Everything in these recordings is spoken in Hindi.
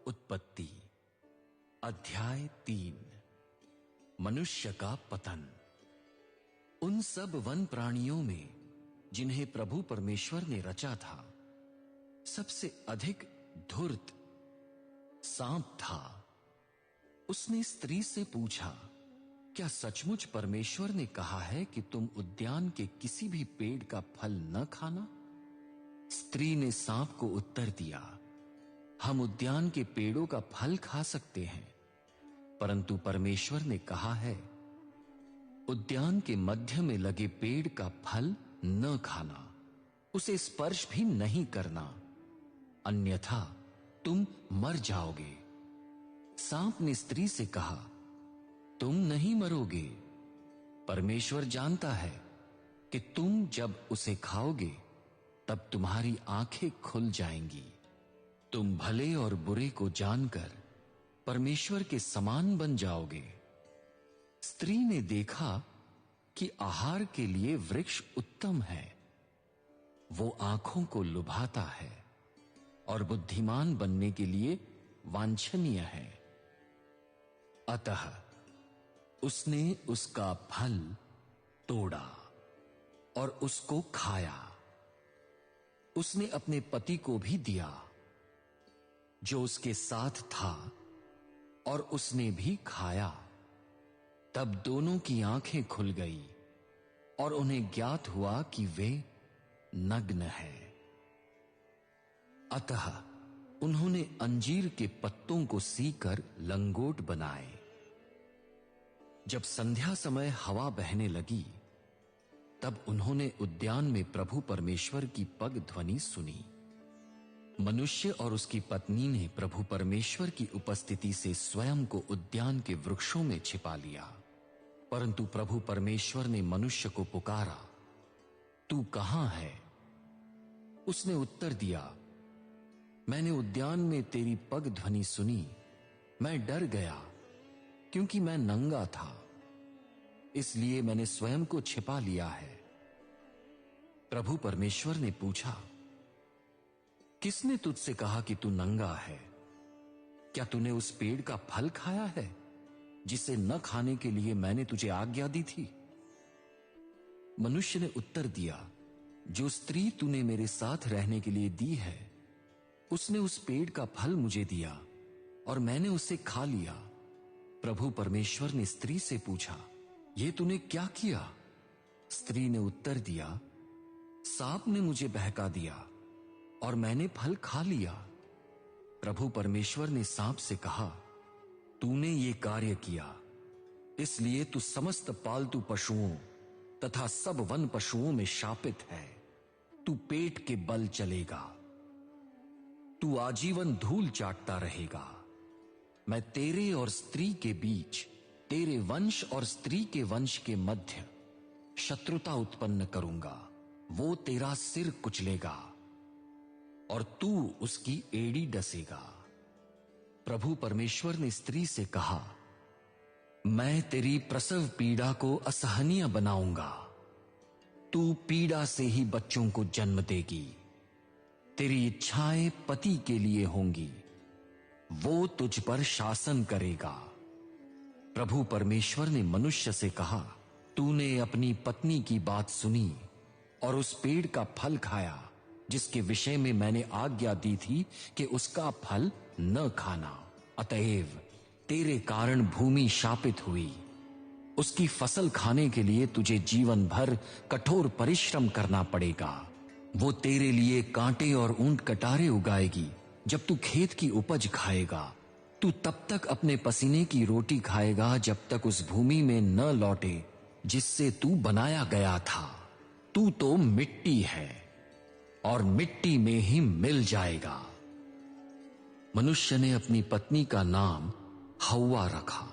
उत्पत्ति अध्याय 3। मनुष्य का पतन। उन सब वन प्राणियों में जिन्हें प्रभु परमेश्वर ने रचा था, सबसे अधिक धूर्त सांप था। उसने स्त्री से पूछा, क्या सचमुच परमेश्वर ने कहा है कि तुम उद्यान के किसी भी पेड़ का फल न खाना? स्त्री ने सांप को उत्तर दिया, हम उद्यान के पेड़ों का फल खा सकते हैं, परंतु परमेश्वर ने कहा है, उद्यान के मध्य में लगे पेड़ का फल न खाना, उसे स्पर्श भी नहीं करना, अन्यथा तुम मर जाओगे। सांप ने स्त्री से कहा, तुम नहीं मरोगे। परमेश्वर जानता है कि तुम जब उसे खाओगे तब तुम्हारी आंखें खुल जाएंगी, तुम भले और बुरे को जानकर परमेश्वर के समान बन जाओगे। स्त्री ने देखा कि आहार के लिए वृक्ष उत्तम है, वो आंखों को लुभाता है और बुद्धिमान बनने के लिए वांछनीय है। अतः उसने उसका फल तोड़ा और उसको खाया। उसने अपने पति को भी दिया जो उसके साथ था, और उसने भी खाया। तब दोनों की आंखें खुल गई और उन्हें ज्ञात हुआ कि वे नग्न हैं। अतः उन्होंने अंजीर के पत्तों को सीकर लंगोट बनाए। जब संध्या समय हवा बहने लगी, तब उन्होंने उद्यान में प्रभु परमेश्वर की पग ध्वनि सुनी। मनुष्य और उसकी पत्नी ने प्रभु परमेश्वर की उपस्थिति से स्वयं को उद्यान के वृक्षों में छिपा लिया। परंतु प्रभु परमेश्वर ने मनुष्य को पुकारा, तू कहां है? उसने उत्तर दिया, मैंने उद्यान में तेरी पग ध्वनि सुनी, मैं डर गया क्योंकि मैं नंगा था, इसलिए मैंने स्वयं को छिपा लिया है। प्रभु परमेश्वर ने पूछा, किसने तुझसे कहा कि तू नंगा है? क्या तूने उस पेड़ का फल खाया है जिसे न खाने के लिए मैंने तुझे आज्ञा दी थी? मनुष्य ने उत्तर दिया, जो स्त्री तूने मेरे साथ रहने के लिए दी है, उसने उस पेड़ का फल मुझे दिया और मैंने उसे खा लिया। प्रभु परमेश्वर ने स्त्री से पूछा, ये तूने क्या किया? स्त्री ने उत्तर दिया, सांप ने मुझे बहका दिया और मैंने फल खा लिया। प्रभु परमेश्वर ने सांप से कहा, तूने ये कार्य किया, इसलिए तू समस्त पालतू पशुओं तथा सब वन पशुओं में शापित है। तू पेट के बल चलेगा, तू आजीवन धूल चाटता रहेगा। मैं तेरे और स्त्री के बीच, तेरे वंश और स्त्री के वंश के मध्य शत्रुता उत्पन्न करूंगा। वो तेरा सिर कुचलेगा और तू उसकी एड़ी डसेगा। प्रभु परमेश्वर ने स्त्री से कहा, मैं तेरी प्रसव पीड़ा को असहनीय बनाऊंगा। तू पीड़ा से ही बच्चों को जन्म देगी। तेरी इच्छाएं पति के लिए होंगी, वो तुझ पर शासन करेगा। प्रभु परमेश्वर ने मनुष्य से कहा, तूने अपनी पत्नी की बात सुनी और उस पेड़ का फल खाया जिसके विषय में मैंने आज्ञा दी थी कि उसका फल न खाना। अतएव तेरे कारण भूमि शापित हुई। उसकी फसल खाने के लिए तुझे जीवन भर कठोर परिश्रम करना पड़ेगा। वो तेरे लिए कांटे और ऊंट कटारे उगाएगी। जब तू खेत की उपज खाएगा, तू तब तक अपने पसीने की रोटी खाएगा जब तक उस भूमि में न लौटे जिससे तू बनाया गया था। तू तो मिट्टी है और मिट्टी में ही मिल जाएगा। मनुष्य ने अपनी पत्नी का नाम हव्वा रखा,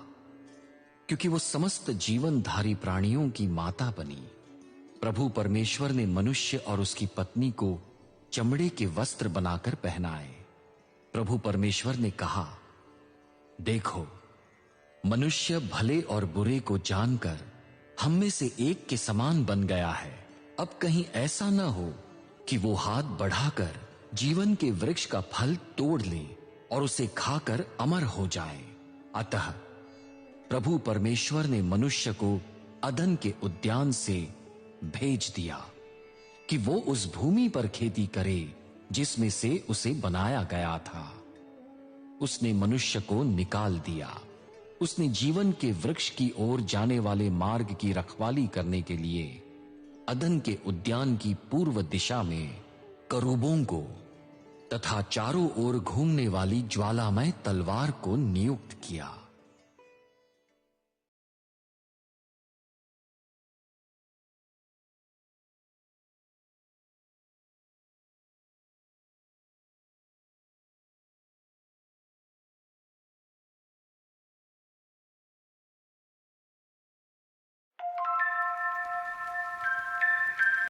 क्योंकि वो समस्त जीवनधारी प्राणियों की माता बनी। प्रभु परमेश्वर ने मनुष्य और उसकी पत्नी को चमड़े के वस्त्र बनाकर पहनाए। प्रभु परमेश्वर ने कहा, देखो, मनुष्य भले और बुरे को जानकर हम में से एक के समान बन गया है। अब कहीं ऐसा न हो कि वो हाथ बढ़ाकर जीवन के वृक्ष का फल तोड़ ले और उसे खाकर अमर हो जाए। अतः प्रभु परमेश्वर ने मनुष्य को अदन के उद्यान से भेज दिया कि वो उस भूमि पर खेती करे जिसमें से उसे बनाया गया था। उसने मनुष्य को निकाल दिया। उसने जीवन के वृक्ष की ओर जाने वाले मार्ग की रखवाली करने के लिए अदन के उद्यान की पूर्व दिशा में करूबों को तथा चारों ओर घूमने वाली ज्वालामय तलवार को नियुक्त किया।